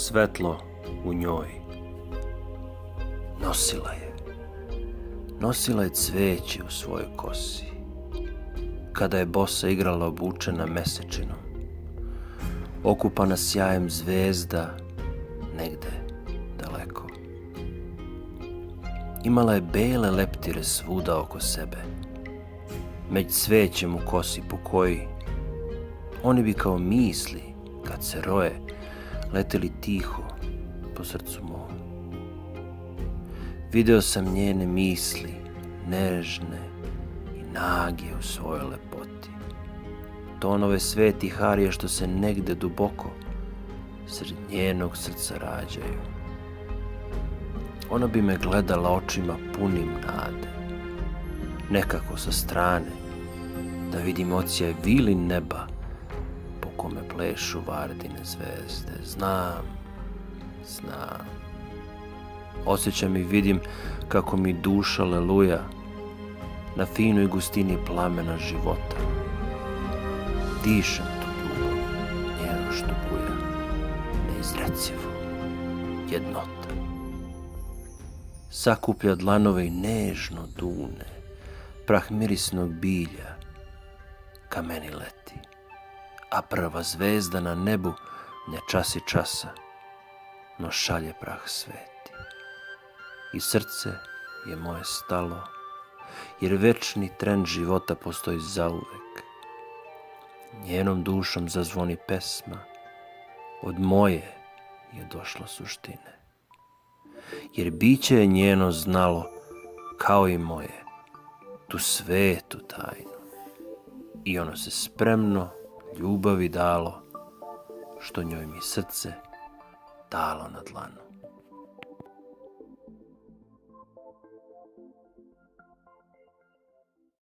svetlo u njoj. Nosila je. Nosila je cveće u svojoj kosi. Kada je bosa igrala obučena mesečinom, okupana sjajem zvezda negde daleko. Imala je bele leptire svuda oko sebe, među cvećem u kosi po koji oni bi kao misli, kad se roje, leteli tiho po srcu mom. Video sam njene misli, nežne i nage u svojoj lepoti. Tonove svetih harije što se negde duboko sred njenog srca rađaju. Ona bi me gledala očima punim nade, nekako sa strane, da vidim ocijaj vilin neba po kome plešu vardine zvezde. Znam. Osjećam i vidim kako mi duša leluja na finoj gustini plamena života. Dišem tu ljubav, njeno što buja, neizrecivo, jednota. Sakuplja dlanove i nežno dune, prah mirisnog bilja ka meni leti, a prva zvezda na nebu ne časi časa, no šalje prah sveti. I srce je moje stalo, jer večni tren života postoji zauvek. Njenom dušom zazvoni pesma, od moje je došla suštine. Jer biće je njeno znalo, kao i moje, tu svetu tajnu. I ono se spremno ljubavi dalo, što njoj mi srce dalo na dlanu.